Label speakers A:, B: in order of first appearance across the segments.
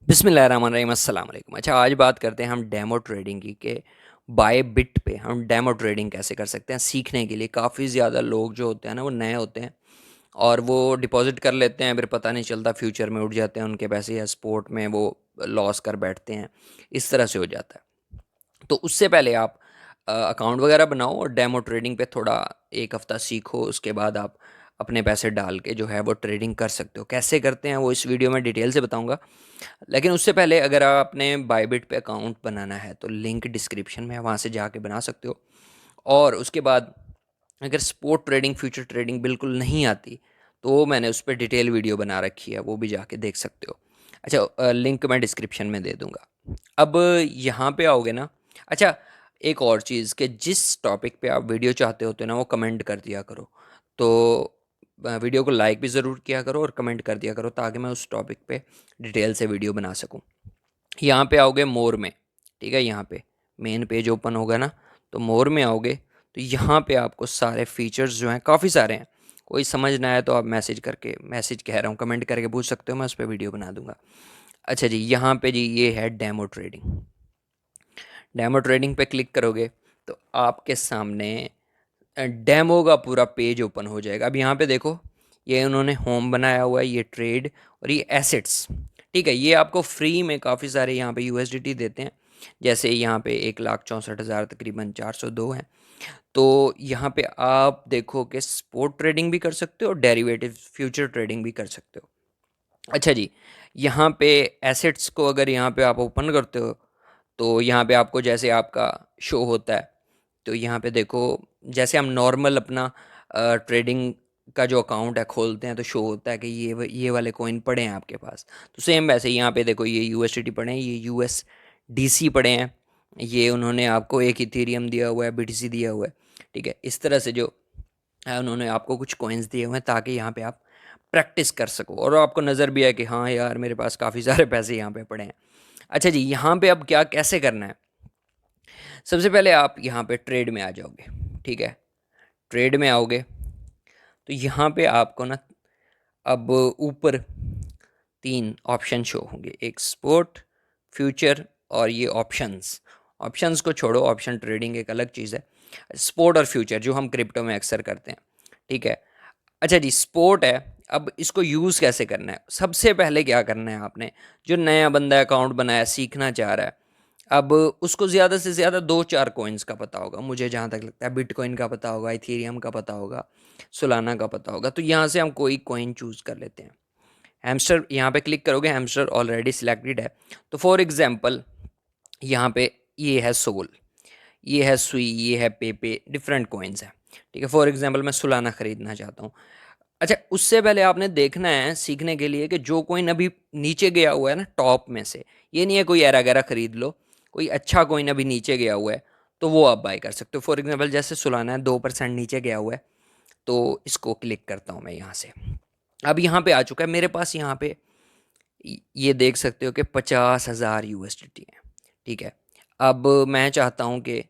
A: बिस्मिल्लाहिर्रहमानिर्रहीम अस्सलाम वालेकुम। अच्छा, आज बात करते हैं हम डेमो ट्रेडिंग की कि बाय बिट पे हम डेमो ट्रेडिंग कैसे कर सकते हैं। सीखने के लिए काफ़ी ज़्यादा लोग जो होते हैं ना, वो नए होते हैं और वो डिपॉजिट कर लेते हैं, फिर पता नहीं चलता फ्यूचर में उठ जाते हैं उनके पैसे, या स्पोर्ट में वो लॉस कर बैठते हैं। इस तरह से हो जाता है। तो उससे पहले आप अकाउंट वगैरह बनाओ और डेमो ट्रेडिंग पे थोड़ा एक हफ़्ता सीखो। उसके बाद आप अपने पैसे डाल के जो है वो ट्रेडिंग कर सकते हो। कैसे करते हैं वो इस वीडियो में डिटेल से बताऊंगा। लेकिन उससे पहले अगर आपने बायबिट पे अकाउंट बनाना है तो लिंक डिस्क्रिप्शन में है, वहाँ से जाके बना सकते हो। और उसके बाद अगर स्पोर्ट ट्रेडिंग, फ्यूचर ट्रेडिंग बिल्कुल नहीं आती तो मैंने उस पर डिटेल वीडियो बना रखी है, वो भी जाके देख सकते हो। अच्छा, लिंक मैं डिस्क्रिप्शन में दे दूंगा। अब यहाँ पे आओगे ना। अच्छा, एक और चीज़ कि जिस टॉपिक पे आप वीडियो चाहते होते हो ना, वो कमेंट कर दिया करो। तो वीडियो को लाइक भी ज़रूर किया करो और कमेंट कर दिया करो, ताकि मैं उस टॉपिक पे डिटेल से वीडियो बना सकूँ। यहाँ पे आओगे मोर में, ठीक है। यहाँ पे मेन पेज ओपन होगा ना, तो मोर में आओगे तो यहाँ पे आपको सारे फीचर्स जो हैं, काफ़ी सारे हैं। कोई समझ ना आए तो आप मैसेज कह रहा हूँ, कमेंट करके पूछ सकते हो, मैं उस पर वीडियो बना दूंगा। अच्छा जी, यहाँ पे जी ये है डेमो ट्रेडिंग। डेमो ट्रेडिंग पे क्लिक करोगे तो आपके सामने डेमो का पूरा पेज ओपन हो जाएगा। अब यहाँ पे देखो, ये उन्होंने होम बनाया हुआ है, ये ट्रेड और ये एसेट्स। ठीक है, ये आपको फ्री में काफ़ी सारे यहाँ पे यूएसडीटी देते हैं। जैसे यहाँ पे 1,64,000 तकरीबन 402 हैं। तो यहाँ पे आप देखो कि स्पोर्ट ट्रेडिंग भी कर सकते हो और डेरिवेटिव फ्यूचर ट्रेडिंग भी कर सकते हो। अच्छा जी, यहाँ पे एसेट्स को अगर यहाँ पे आप ओपन करते हो तो यहाँ पे आपको जैसे आपका शो होता है। तो यहाँ पे देखो, जैसे हम नॉर्मल अपना ट्रेडिंग का जो अकाउंट है खोलते हैं तो शो होता है कि ये वाले कॉइन पड़े हैं आपके पास। तो सेम वैसे यहाँ पे देखो, ये यूएसडीटी पड़े हैं, ये यूएसडीसी पड़े हैं, ये उन्होंने आपको एक इथेरियम दिया हुआ है, बीटीसी दिया हुआ है। ठीक है, इस तरह से जो है उन्होंने आपको कुछ कॉइन्स दिए हुए हैं, ताकि यहाँ पे आप प्रैक्टिस कर सको और आपको नज़र भी आए कि हाँ यार, मेरे पास काफ़ी सारे पैसे यहाँ पे पड़े हैं। अच्छा जी, यहाँ पे अब क्या कैसे करना है। सबसे पहले आप यहाँ पे ट्रेड में आ जाओगे। ठीक है, ट्रेड में आओगे तो यहाँ पे आपको ना, अब ऊपर तीन ऑप्शन शो होंगे, एक स्पोर्ट, फ्यूचर और ये ऑप्शंस। ऑप्शंस को छोड़ो, ऑप्शन ट्रेडिंग एक अलग चीज़ है। स्पोर्ट और फ्यूचर जो हम क्रिप्टो में अक्सर करते हैं। ठीक है। अच्छा जी, स्पोर्ट है। अब इसको यूज़ कैसे करना है, सबसे पहले क्या करना है आपने, जो नया बंदा अकाउंट बनाया, सीखना चाह रहा है, अब उसको ज़्यादा से ज़्यादा दो चार कॉइन्स का पता होगा, मुझे जहाँ तक लगता है। बिटकॉइन का पता होगा, इथेरियम का पता होगा, सोलाना का पता होगा। तो यहाँ से हम कोई कॉइन चूज़ कर लेते हैं। हैमस्टर यहाँ पे क्लिक करोगे, हैमस्टर ऑलरेडी सिलेक्टेड है। तो फॉर एग्जांपल यहाँ पे ये है सोल, ये है सुई, ये है पेपे, डिफरेंट कॉइन्स हैं। ठीक है, फॉर एग्जांपल मैं सोलाना ख़रीदना चाहता हूँ। अच्छा, उससे पहले आपने देखना है सीखने के लिए कि जो कॉइन अभी नीचे गया हुआ है ना टॉप में से, ये नहीं है कोई एरा गैरा खरीद लो, कोई अच्छा कॉइन अभी नीचे गया हुआ है तो वो आप बाय कर सकते हो। फॉर एग्जांपल जैसे सोलाना है, 2% नीचे गया हुआ है, तो इसको क्लिक करता हूँ मैं यहाँ से। अब यहाँ पे आ चुका है मेरे पास। यहाँ पे ये देख सकते हो कि 50,000 यूएसडीटी है। ठीक है, अब मैं चाहता हूँ कि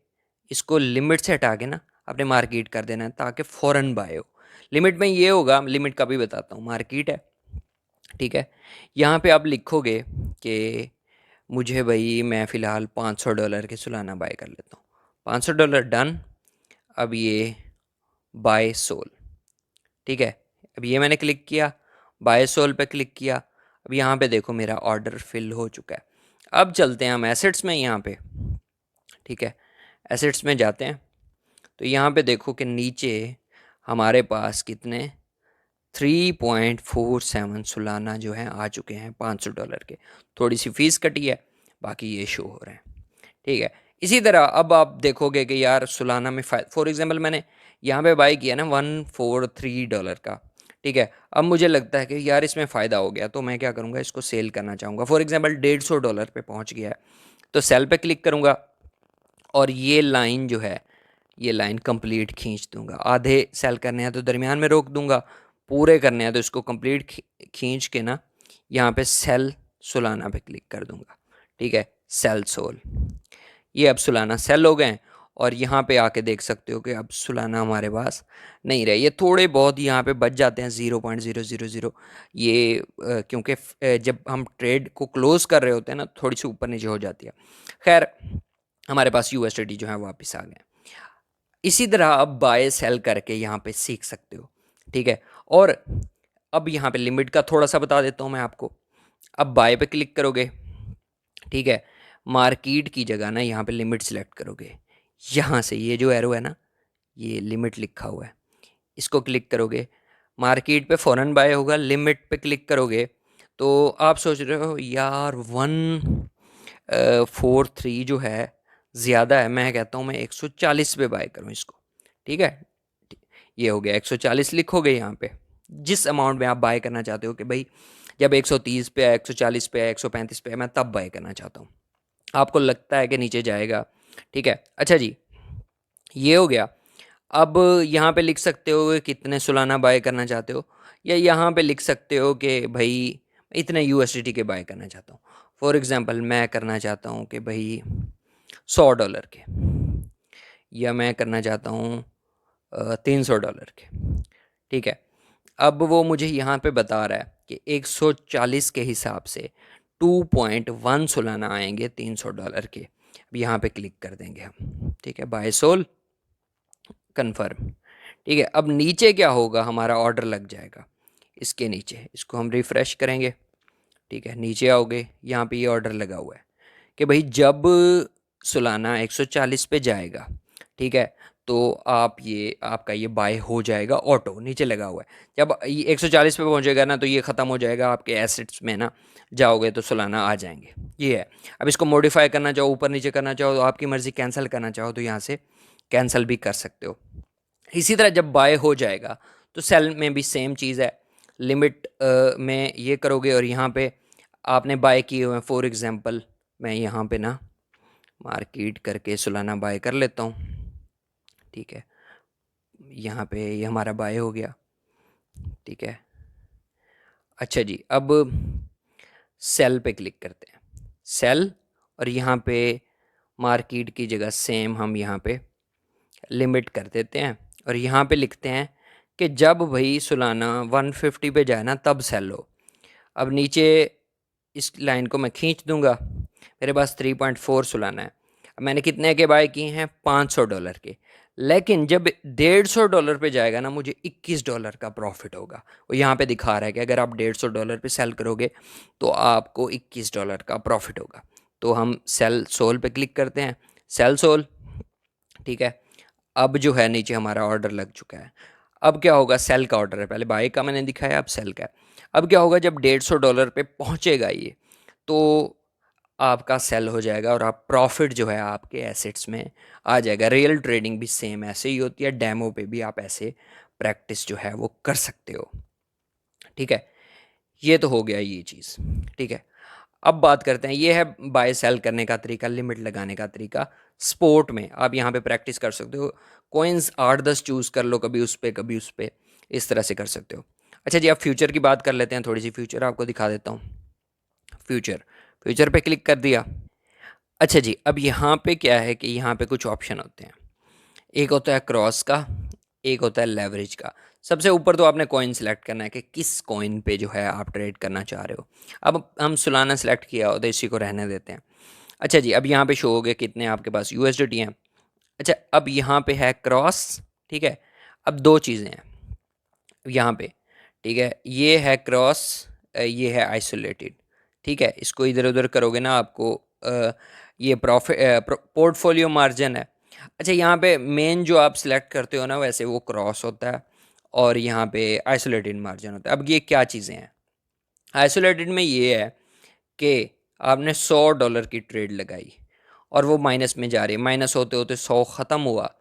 A: इसको लिमिट से हटा के ना अपने मार्केट कर देना है, ताकि फ़ौरन बाय हो। लिमिट में ये होगा, लिमिट का भी बताता हूँ। मार्केट है, ठीक है। यहाँ पे आप लिखोगे कि मुझे भाई, मैं फ़िलहाल $500 के सोलाना बाय कर लेता हूँ। $500 डन। अब ये बाय सोल, ठीक है। अब ये मैंने क्लिक किया, बाय सोल पे क्लिक किया। अब यहाँ पे देखो मेरा ऑर्डर फिल हो चुका है। अब चलते हैं हम एसेट्स में यहाँ पे। ठीक है, एसेट्स में जाते हैं तो यहाँ पे देखो कि नीचे हमारे पास कितने 3.47 सोलाना जो हैं आ चुके हैं $500 के। थोड़ी सी फीस कटी है, बाकी ये शो हो रहे हैं। ठीक है, इसी तरह अब आप देखोगे कि यार सोलाना में फॉर एग्जांपल मैंने यहाँ पे बाई किया ना $143 का। ठीक है, अब मुझे लगता है कि यार इसमें फ़ायदा हो गया, तो मैं क्या करूँगा, इसको सेल करना चाहूँगा। फॉर एग्जांपल $150 पे पहुँच गया है, तो सेल पे क्लिक करूँगा और ये लाइन जो है, ये लाइन कंप्लीट खींच दूंगा। आधे सेल करने हैं तो दरमियान में रोक दूंगा, पूरे करने हैं तो इसको कंप्लीट खींच के ना यहाँ पे सेल सोलाना पे क्लिक कर दूंगा। ठीक है, सेल सोल, ये अब सोलाना सेल हो गए हैं। और यहाँ पे आके देख सकते हो कि अब सुलाना हमारे पास नहीं रहे, ये थोड़े बहुत यहाँ पे बच जाते हैं 0.000, ये क्योंकि जब हम ट्रेड को क्लोज कर रहे होते हैं ना थोड़ी सी ऊपर नीचे हो जाती है। खैर हमारे पास यूएसडी जो है वापस आ गए। इसी तरह अब बाय सेल करके यहाँ पे सीख सकते हो, ठीक है। और अब यहाँ पे लिमिट का थोड़ा सा बता देता हूँ मैं आपको। अब बाय पे क्लिक करोगे, ठीक है, मार्केट की जगह ना यहाँ पे लिमिट सेलेक्ट करोगे, यहाँ से ये जो एरो है ना ये लिमिट लिखा हुआ है, इसको क्लिक करोगे, मार्केट पे फ़ौरन बाय होगा। लिमिट पे क्लिक करोगे तो आप सोच रहे हो यार 143 जो है ज़्यादा है, मैं कहता हूँ मैं 140 पे बाय करूँ इसको, ठीक है। ये हो गया 140, लिखोगे यहाँ पे जिस अमाउंट में आप बाय करना चाहते हो कि भाई जब 130 पे है, 140 पे है, 135 पे है, मैं तब बाय करना चाहता हूँ, आपको लगता है कि नीचे जाएगा, ठीक है। अच्छा जी, ये हो गया। अब यहाँ पे लिख सकते हो कि कितने सालाना बाय करना चाहते हो, या यहाँ पे लिख सकते हो कि भाई इतने यूएसडीटी के बाय करना चाहता हूँ। फॉर एग्जांपल मैं करना चाहता हूँ कि भाई $100 के, या मैं करना चाहता हूँ $300 के, ठीक है। अब वो मुझे यहाँ पे बता रहा है कि 140 के हिसाब से 2.1 सालाना आएंगे $300 के। अब यहाँ पे क्लिक कर देंगे हम, ठीक है, बाय सोल कन्फर्म, ठीक है। अब नीचे क्या होगा, हमारा ऑर्डर लग जाएगा इसके नीचे, इसको हम रिफ़्रेश करेंगे, ठीक है। नीचे आओगे, यहाँ पे ये ऑर्डर लगा हुआ है कि भाई जब सालाना 140 पे जाएगा, ठीक है, तो आप ये आपका ये बाय हो जाएगा ऑटो, नीचे लगा हुआ है। जब ये 140 पे पहुंचेगा ना तो ये ख़त्म हो जाएगा आपके एसेट्स में ना, जाओगे तो सालाना आ जाएंगे, ये है। अब इसको मॉडिफाई करना चाहो, ऊपर नीचे करना चाहो तो आपकी मर्ज़ी, कैंसिल करना चाहो तो यहाँ से कैंसिल भी कर सकते हो। इसी तरह जब बाय हो जाएगा तो सेल में भी सेम चीज़ है, लिमिट में ये करोगे और यहाँ पे आपने बाय किए हुए हैं। फॉर एग्ज़ाम्पल मैं यहाँ पे ना मार्केट करके सालाना बाय कर लेता हूँ, ठीक है। यहाँ पे ये हमारा बाय हो गया, ठीक है। अच्छा जी, अब सेल पे क्लिक करते हैं, सेल, और यहाँ पे मार्केट की जगह सेम हम यहाँ पे लिमिट कर देते हैं और यहाँ पे लिखते हैं कि जब भाई सालाना 150 पे जाए ना तब सेल हो। अब नीचे इस लाइन को मैं खींच दूंगा, मेरे पास 3.4 सालाना है। अब मैंने कितने के बाय किए हैं, $500 के, लेकिन जब $150 पे जाएगा ना मुझे $21 का प्रॉफिट होगा। वो यहाँ पे दिखा रहा है कि अगर आप $150 पे सेल करोगे तो आपको $21 का प्रॉफिट होगा। तो हम सेल सोल पे क्लिक करते हैं, सेल सोल, ठीक है। अब जो है नीचे हमारा ऑर्डर लग चुका है। अब क्या होगा, सेल का ऑर्डर है, पहले बाय का मैंने दिखाया, अब सेल का है। अब क्या होगा, जब $150 पे पहुंचेगा ये तो आपका सेल हो जाएगा और आप प्रॉफिट जो है आपके एसेट्स में आ जाएगा। रियल ट्रेडिंग भी सेम ऐसे ही होती है, डेमो पे भी आप ऐसे प्रैक्टिस जो है वो कर सकते हो, ठीक है। ये तो हो गया ये चीज़, ठीक है। अब बात करते हैं, ये है बाय सेल करने का तरीका, लिमिट लगाने का तरीका। स्पोर्ट में आप यहाँ पे प्रैक्टिस कर सकते हो, कॉइन्स 8-10 चूज़ कर लो, कभी उस पर कभी उस पर, इस तरह से कर सकते हो। अच्छा जी, अब फ्यूचर की बात कर लेते हैं, थोड़ी सी फ्यूचर आपको दिखा देता हूँ। फ्यूचर, फ्यूचर पे क्लिक कर दिया। अच्छा जी, अब यहाँ पे क्या है कि यहाँ पे कुछ ऑप्शन होते हैं, एक होता है क्रॉस का, एक होता है लेवरेज का। सबसे ऊपर तो आपने कॉइन सेलेक्ट करना है कि किस कॉइन पे जो है आप ट्रेड करना चाह रहे हो। अब हम सुलाना सेलेक्ट किया हो तो इसी को रहने देते हैं। अच्छा जी, अब यहाँ पे शो हो गए कितने आपके पास यूएसडीटी हैं। अच्छा, अब यहाँ पे है क्रॉस, ठीक है। अब दो चीज़ें हैं यहाँ पे, ठीक है, ये है क्रॉस, ये है आइसोलेटेड, ठीक है। इसको इधर उधर करोगे ना आपको ये प्रॉफिट पोर्टफोलियो मार्जिन है। अच्छा, यहाँ पे मेन जो आप सिलेक्ट करते हो ना वैसे वो क्रॉस होता है और यहाँ पे आइसोलेटेड मार्जिन होता है। अब ये क्या चीज़ें हैं, आइसोलेटेड में ये है कि आपने $100 की ट्रेड लगाई और वो माइनस में जा रही है, माइनस होते होते 100 ख़त्म हुआ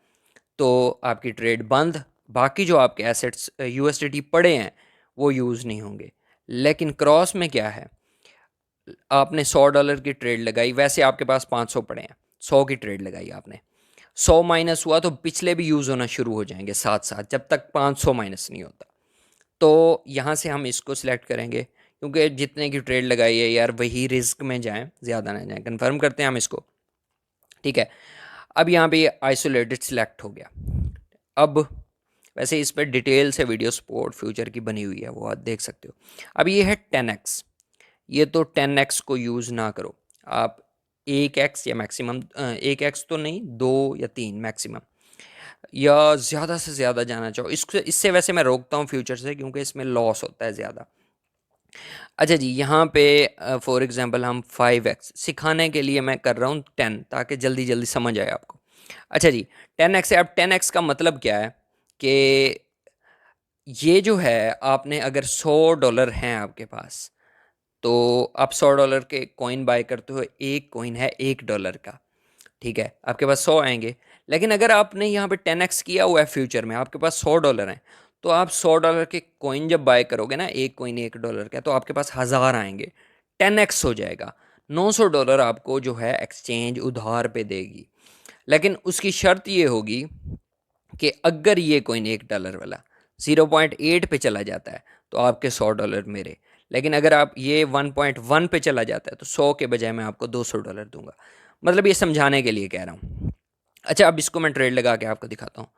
A: तो आपकी ट्रेड बंद, बाकी जो आपके एसेट्स यूएसडीटी पड़े हैं वो यूज़ नहीं होंगे। लेकिन क्रॉस में क्या है, आपने $100 की ट्रेड लगाई, वैसे आपके पास 500 पड़े हैं, 100 की ट्रेड लगाई आपने, 100 माइनस हुआ तो पिछले भी यूज़ होना शुरू हो जाएंगे साथ साथ, जब तक 500 माइनस नहीं होता। तो यहाँ से हम इसको सिलेक्ट करेंगे क्योंकि जितने की ट्रेड लगाई है यार वही रिस्क में जाएं, ज़्यादा ना जाएं। कन्फर्म करते हैं हम इसको, ठीक है। अब यहाँ पे आइसोलेटेड सिलेक्ट हो गया। अब वैसे इस पर डिटेल से वीडियो स्पोर्ट फ्यूचर की बनी हुई है, वो आप देख सकते हो। अब ये है 10x, ये तो 10x को यूज़ ना करो आप, 1x या मैक्सिमम 1x तो नहीं, 2 या 3 मैक्सिमम, या ज़्यादा से ज़्यादा जाना चाहो इससे इससे वैसे मैं रोकता हूँ फ्यूचर से, क्योंकि इसमें लॉस होता है ज़्यादा। अच्छा जी, यहाँ पे फॉर एग्जांपल हम 5x सिखाने के लिए मैं कर रहा हूँ 10, ताकि जल्दी जल्दी समझ आए आपको। अच्छा जी, 10x है। अब 10x का मतलब क्या है कि ये जो है, आपने अगर $100 हैं आपके पास, तो आप $100 के कॉइन बाय करते हो, एक कॉइन है $1 का, ठीक है, आपके पास 100 आएंगे। लेकिन अगर आपने यहाँ पे 10x किया हुआ है फ्यूचर में, आपके पास $100 हैं, तो आप $100 के कॉइन जब बाय करोगे ना, एक कॉइन $1 का, तो आपके पास 1000 आएंगे, 10x हो जाएगा। $900 आपको जो है एक्सचेंज उधार पे देगी। लेकिन उसकी शर्त ये होगी कि अगर ये कॉइन $1 वाला 0.8 पे चला जाता है, तो आपके $100 मेरे। लेकिन अगर आप ये 1.1 पे चला जाता है, तो 100 के बजाय मैं आपको $200 दूंगा। मतलब ये समझाने के लिए कह रहा हूँ। अच्छा, अब इसको मैं ट्रेड लगा के आपको दिखाता हूँ।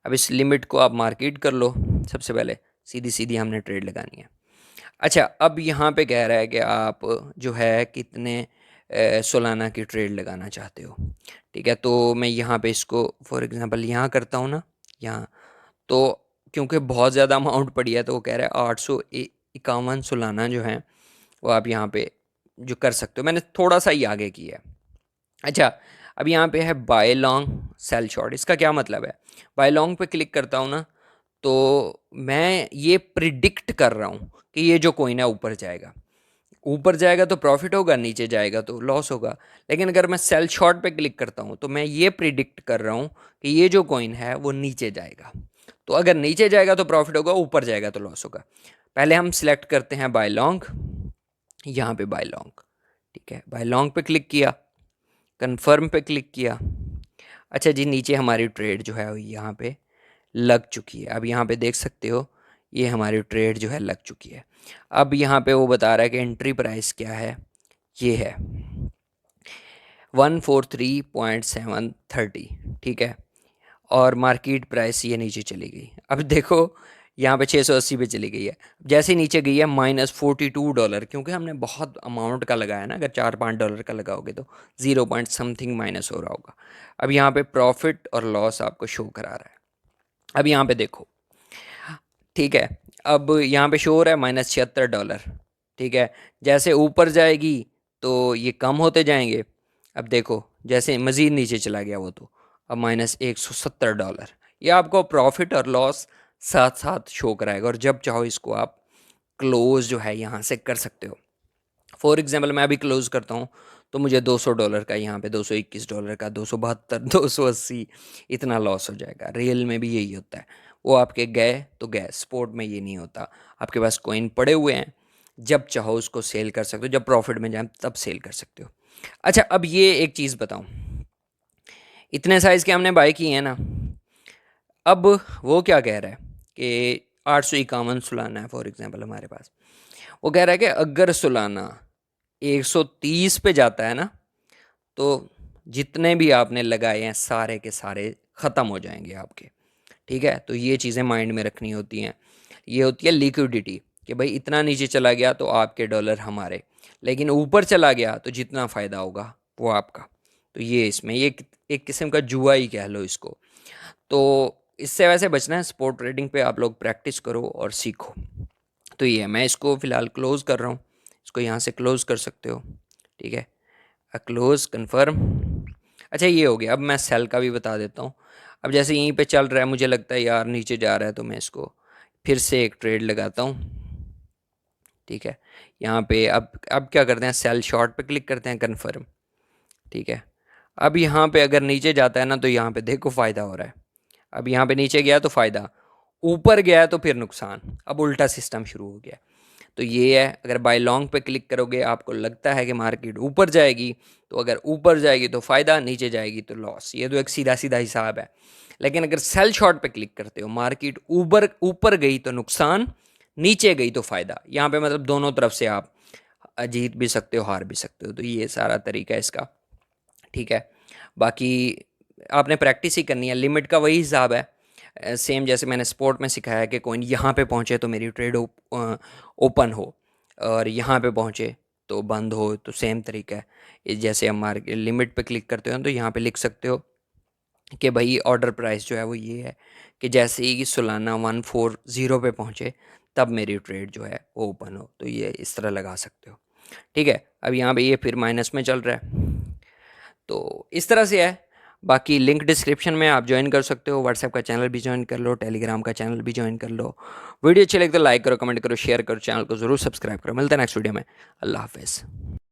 A: अब इस लिमिट को आप मार्केट कर लो। सबसे पहले सीधी सीधी हमने ट्रेड लगानी है। अच्छा, अब यहाँ पे कह रहा है कि आप जो है कितने सालाना की ट्रेड लगाना चाहते हो। ठीक है, तो मैं यहाँ पे इसको फॉर एग्जांपल यहाँ करता हूँ ना, यहाँ तो क्योंकि बहुत ज़्यादा अमाउंट पड़ी है, तो वो कह रहा है 851 सालाना जो है वो आप यहाँ पे जो कर सकते हो। मैंने थोड़ा सा ही आगे किया है। अच्छा, अब यहाँ पे है बाय लॉन्ग सेल शॉर्ट। इसका क्या मतलब है? बाय लॉन्ग पे क्लिक करता हूँ ना, तो मैं ये प्रिडिक्ट कर रहा हूँ कि ये जो कोइन है ऊपर जाएगा। ऊपर जाएगा तो प्रॉफिट होगा, नीचे जाएगा तो लॉस होगा। लेकिन अगर मैं सेल शॉर्ट पे क्लिक करता हूँ, तो मैं ये प्रिडिक्ट कर रहा हूँ कि ये जो कॉइन है वो नीचे जाएगा। तो अगर नीचे जाएगा तो प्रॉफिट होगा, ऊपर जाएगा तो लॉस होगा। पहले हम सिलेक्ट करते हैं बाय लॉन्ग, यहाँ पे बाय लॉन्ग, ठीक है, बाय लॉन्ग पे क्लिक किया, कन्फर्म पे क्लिक किया। अच्छा जी, नीचे हमारी ट्रेड जो है यहाँ पे लग चुकी है। अब यहाँ पे देख सकते हो, ये हमारी ट्रेड जो है लग चुकी है। अब यहाँ पे वो बता रहा है कि एंट्री प्राइस क्या है, ये है 143.730, ठीक है, और मार्केट प्राइस ये नीचे चली गई। अब देखो यहाँ पे 680 पे चली गई है। जैसे नीचे गई है -$42, क्योंकि हमने बहुत अमाउंट का लगाया ना। अगर $4-5 का लगाओगे तो 0 पॉइंट समथिंग माइनस हो रहा होगा। अब यहाँ पे प्रॉफिट और लॉस आपको शो करा रहा है। अब यहाँ पे देखो, ठीक है, अब यहाँ पे शो हो रहा है -$76, ठीक है। जैसे ऊपर जाएगी तो ये कम होते जाएंगे। अब देखो जैसे मज़ीद नीचे चला गया वो, तो अब -$170। ये आपको प्रॉफिट और लॉस साथ साथ शो कराएगा, और जब चाहो इसको आप क्लोज जो है यहाँ से कर सकते हो। फॉर एग्जाम्पल मैं अभी क्लोज करता हूँ, तो मुझे $200 का, यहाँ पे $221 का, 272, 280 इतना लॉस हो जाएगा। रियल में भी यही होता है। वो आपके गए तो गए, स्पोर्ट में ये नहीं होता। आपके पास कॉइन पड़े हुए हैं, जब चाहो उसको सेल कर सकते हो, जब प्रॉफिट में जाए तब सेल कर सकते हो। अच्छा, अब ये एक चीज़ बताऊँ, इतने साइज़ के हमने बाय किए हैं ना। अब वो क्या कह रहा है कि 851 सालाना है फॉर एग्जांपल हमारे पास। वो कह रहा है कि अगर सालाना 130 पे जाता है ना, तो जितने भी आपने लगाए हैं सारे के सारे ख़त्म हो जाएंगे आपके। ठीक है, तो ये चीज़ें माइंड में रखनी होती हैं। ये होती है लिक्विडिटी, कि भाई इतना नीचे चला गया तो आपके डॉलर हमारे, लेकिन ऊपर चला गया तो जितना फ़ायदा होगा वो आपका। तो ये इसमें ये एक किस्म का जुआ ही कह लो इसको। तो इससे वैसे बचना है, स्पोर्ट ट्रेडिंग पे आप लोग प्रैक्टिस करो और सीखो। तो ये है, मैं इसको फ़िलहाल क्लोज़ कर रहा हूँ। इसको यहाँ से क्लोज़ कर सकते हो, ठीक है, क्लोज़ कन्फर्म। अच्छा, ये हो गया। अब मैं सेल का भी बता देता हूँ। अब जैसे यहीं पे चल रहा है, मुझे लगता है यार नीचे जा रहा है, तो मैं इसको फिर से एक ट्रेड लगाता हूँ, ठीक है। यहाँ पे अब क्या करते हैं, सेल शॉर्ट पे क्लिक करते हैं, कन्फर्म, ठीक है। अब यहाँ पे अगर नीचे जाता है ना, तो यहाँ पे देखो फ़ायदा हो रहा है। अब यहाँ पे नीचे गया तो फ़ायदा, ऊपर गया तो फिर नुकसान। अब उल्टा सिस्टम शुरू हो गया। तो ये है, अगर बाय लॉन्ग पे क्लिक करोगे, आपको लगता है कि मार्केट ऊपर जाएगी, तो अगर ऊपर जाएगी तो फ़ायदा, नीचे जाएगी तो लॉस। ये तो एक सीधा सीधा हिसाब है। लेकिन अगर सेल शॉर्ट पे क्लिक करते हो, मार्केट ऊपर ऊपर गई तो नुकसान, नीचे गई तो फ़ायदा। यहाँ पे मतलब दोनों तरफ से आप जीत भी सकते हो, हार भी सकते हो। तो ये सारा तरीका है इसका, ठीक है। बाकी आपने प्रैक्टिस ही करनी है। लिमिट का वही हिसाब है, सेम जैसे मैंने स्पोर्ट में सिखाया कि कॉइन यहाँ पे पहुँचे तो मेरी ट्रेड ओपन हो, और यहाँ पे पहुँचे तो बंद हो, तो सेम तरीका है। जैसे हम मार्केट लिमिट पे क्लिक करते हो तो यहाँ पे लिख सकते हो कि भाई ऑर्डर प्राइस जो है वो ये है कि जैसे ही सोलाना 140 पे पहुँचे तब मेरी ट्रेड जो है वो ओपन हो, तो ये इस तरह लगा सकते हो। ठीक है, अब यहाँ पे ये फिर माइनस में चल रहा है, तो इस तरह से है। बाकी लिंक डिस्क्रिप्शन में आप ज्वाइन कर सकते हो, व्हाट्सएप का चैनल भी ज्वाइन कर लो, टेलीग्राम का चैनल भी ज्वाइन कर लो। वीडियो अच्छी लगे तो लाइक करो, कमेंट करो, शेयर करो, चैनल को ज़रूर सब्सक्राइब करो। मिलते हैं नेक्स्ट वीडियो में। अल्लाह हाफिज़।